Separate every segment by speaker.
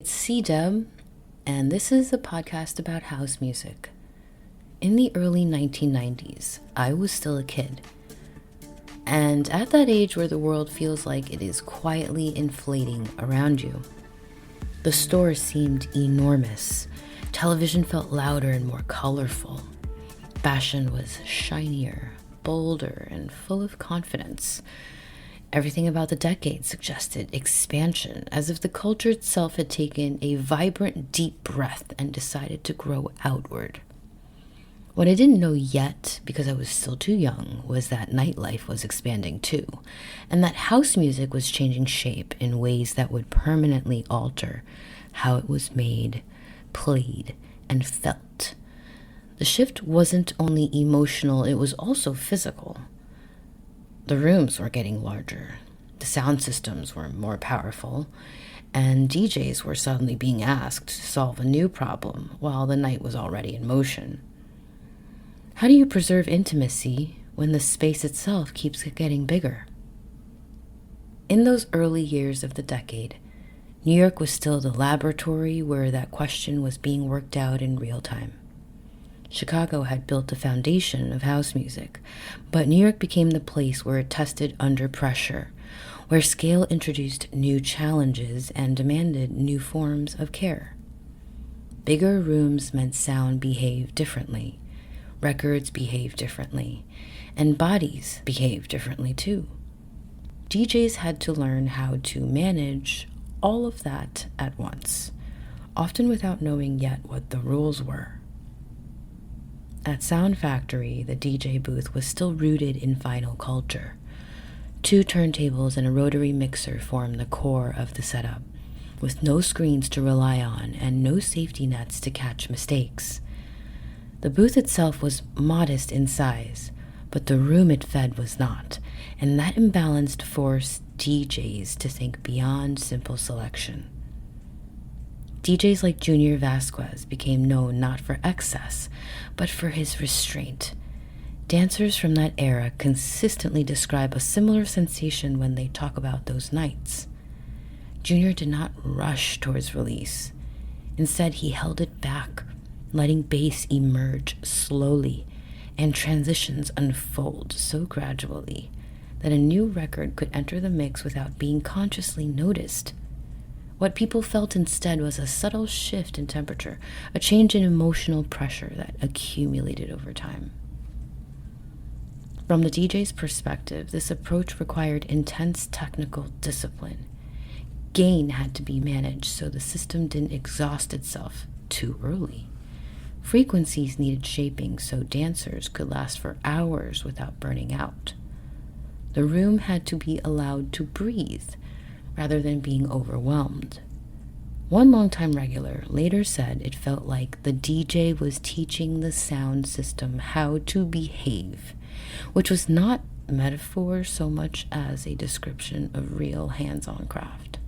Speaker 1: C-Dub, and this is a podcast about house music. In the early 1990s, I was still a kid. And at that age where the world feels like it is quietly inflating around you. The stores seemed enormous. Television felt louder and more colorful. Fashion was shinier, bolder, and full of confidence. Everything about the decade suggested expansion, as if the culture itself had taken a vibrant, deep breath and decided to grow outward. What I didn't know yet, because I was still too young, was that nightlife was expanding too, and that house music was changing shape in ways that would permanently alter how it was made, played, and felt. The shift wasn't only emotional, it was also physical. The rooms were getting larger, the sound systems were more powerful, and DJs were suddenly being asked to solve a new problem while the night was already in motion. How do you preserve intimacy when the space itself keeps getting bigger? In those early years of the decade, New York was still the laboratory where that question was being worked out in real time. Chicago had built the foundation of house music, but New York became the place where it tested under pressure, where scale introduced new challenges and demanded new forms of care. Bigger rooms meant sound behaved differently, records behaved differently, and bodies behaved differently too. DJs had to learn how to manage all of that at once, often without knowing yet what the rules were. At Sound Factory, the DJ booth was still rooted in vinyl culture. 2 turntables and a rotary mixer formed the core of the setup, with no screens to rely on and no safety nets to catch mistakes. The booth itself was modest in size, but the room it fed was not, and that imbalance forced DJs to think beyond simple selection. DJs like Junior Vasquez became known not for excess, but for his restraint. Dancers from that era consistently describe a similar sensation when they talk about those nights. Junior did not rush towards release. Instead, he held it back, letting bass emerge slowly and transitions unfold so gradually that a new record could enter the mix without being consciously noticed. What people felt instead was a subtle shift in temperature, a change in emotional pressure that accumulated over time. From the DJ's perspective, this approach required intense technical discipline. Gain had to be managed so the system didn't exhaust itself too early. Frequencies needed shaping so dancers could last for hours without burning out. The room had to be allowed to breathe, rather than being overwhelmed. One longtime regular later said it felt like the DJ was teaching the sound system how to behave, which was not metaphor so much as a description of real hands-on craft.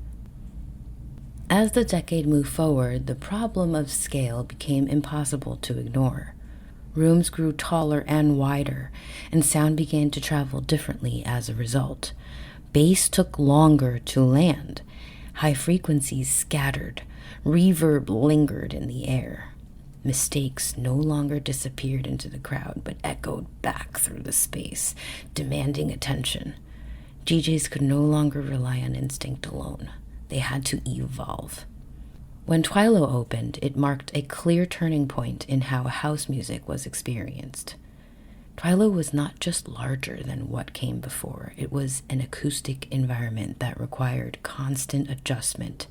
Speaker 1: As the decade moved forward, the problem of scale became impossible to ignore. Rooms grew taller and wider, and sound began to travel differently as a result. Bass took longer to land. High frequencies scattered. Reverb lingered in the air. Mistakes no longer disappeared into the crowd, but echoed back through the space, demanding attention. DJs could no longer rely on instinct alone. They had to evolve. When Twilo opened, it marked a clear turning point in how house music was experienced. Twilo was not just larger than what came before. It was an acoustic environment that required constant adjustment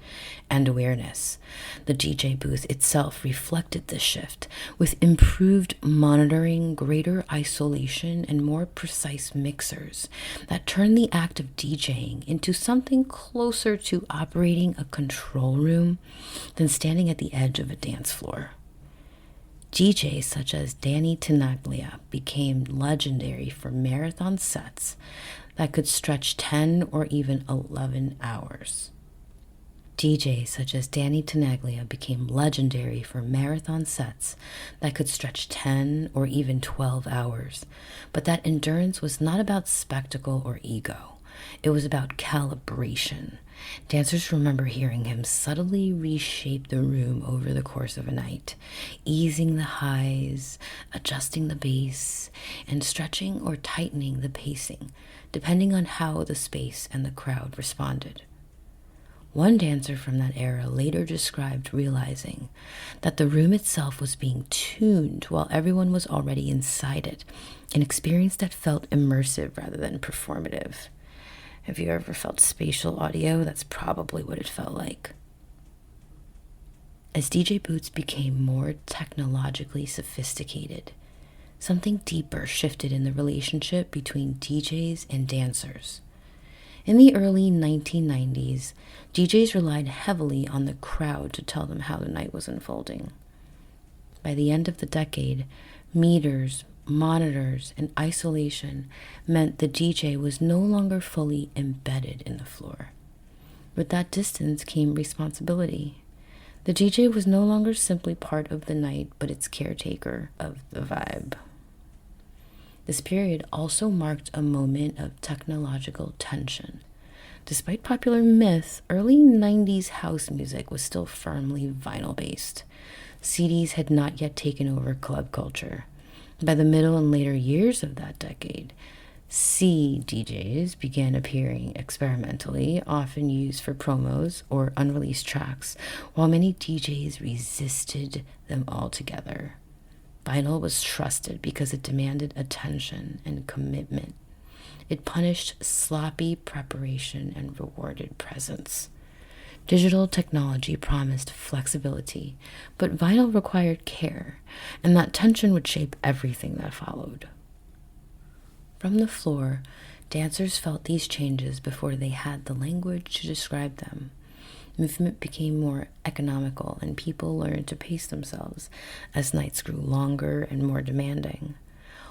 Speaker 1: and awareness. The DJ booth itself reflected this shift, with improved monitoring, greater isolation, and more precise mixers that turned the act of DJing into something closer to operating a control room than standing at the edge of a dance floor. DJs such as Danny Tenaglia became legendary for marathon sets that could stretch 10 or even 11 hours. DJs such as Danny Tenaglia became legendary for marathon sets that could stretch 10 or even 12 hours. But that endurance was not about spectacle or ego. It was about calibration. Dancers remember hearing him subtly reshape the room over the course of a night, easing the highs, adjusting the bass, and stretching or tightening the pacing, depending on how the space and the crowd responded. One dancer from that era later described realizing that the room itself was being tuned while everyone was already inside it, an experience that felt immersive rather than performative. Have you ever felt spatial audio? That's probably what it felt like. As DJ booths became more technologically sophisticated, something deeper shifted in the relationship between DJs and dancers. In the early 1990s, DJs relied heavily on the crowd to tell them how the night was unfolding. By the end of the decade, meters, monitors, and isolation meant the DJ was no longer fully embedded in the floor. With that distance came responsibility. The DJ was no longer simply part of the night, but its caretaker of the vibe. This period also marked a moment of technological tension. Despite popular myth, early 90s house music was still firmly vinyl-based. CDs had not yet taken over club culture. By the middle and later years of that decade, CDJs began appearing experimentally, often used for promos or unreleased tracks, while many DJs resisted them altogether. Vinyl was trusted because it demanded attention and commitment. It punished sloppy preparation and rewarded presence. Digital technology promised flexibility, but vinyl required care, and that tension would shape everything that followed. From the floor, dancers felt these changes before they had the language to describe them. Movement became more economical, and people learned to pace themselves as nights grew longer and more demanding.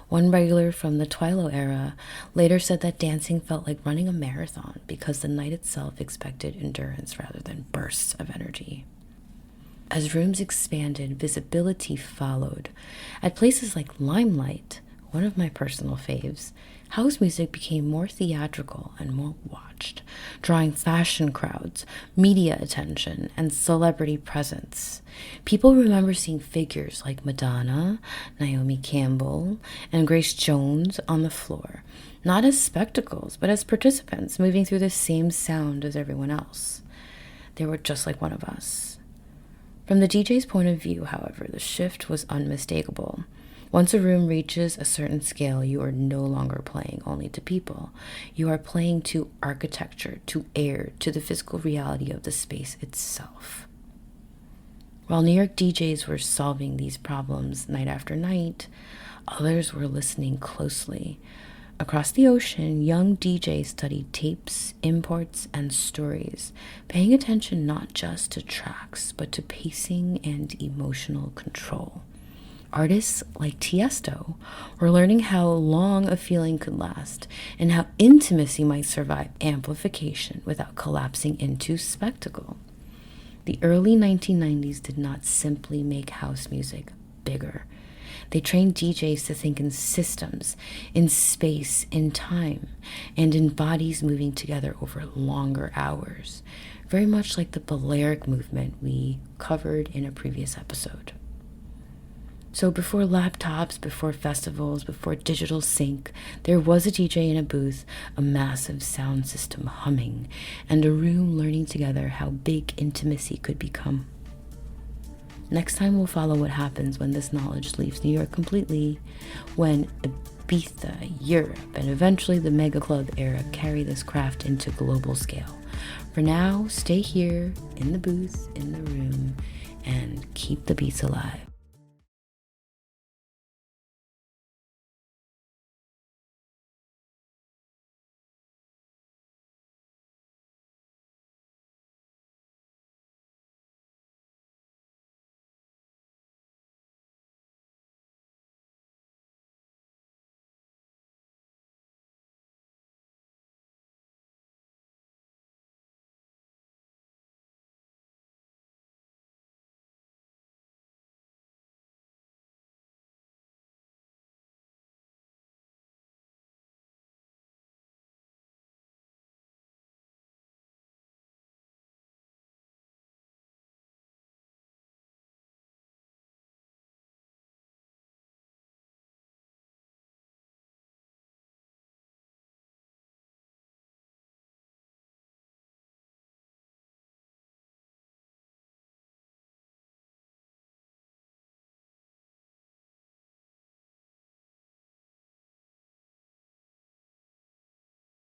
Speaker 1: One regular from the Twilo era later said that dancing felt like running a marathon because the night itself expected endurance rather than bursts of energy. As rooms expanded, visibility followed. At places like Limelight, one of my personal faves, house music became more theatrical and more watched, drawing fashion crowds, media attention, and celebrity presence. People remember seeing figures like Madonna, Naomi Campbell, and Grace Jones on the floor, not as spectacles, but as participants moving through the same sound as everyone else. They were just like one of us. From the DJ's point of view, however, the shift was unmistakable. Once a room reaches a certain scale, you are no longer playing only to people. You are playing to architecture, to air, to the physical reality of the space itself. While New York DJs were solving these problems night after night, others were listening closely. Across the ocean, young DJs studied tapes, imports, and stories, paying attention not just to tracks, but to pacing and emotional control. Artists like Tiesto were learning how long a feeling could last and how intimacy might survive amplification without collapsing into spectacle. The early 1990s did not simply make house music bigger. They trained DJs to think in systems, in space, in time, and in bodies moving together over longer hours, very much like the Balearic movement we covered in a previous episode. So before laptops, before festivals, before digital sync, there was a DJ in a booth, a massive sound system humming, and a room learning together how big intimacy could become. Next time we'll follow what happens when this knowledge leaves New York completely, when Ibiza, Europe, and eventually the mega club era carry this craft into global scale. For now, stay here, in the booth, in the room, and keep the beats alive.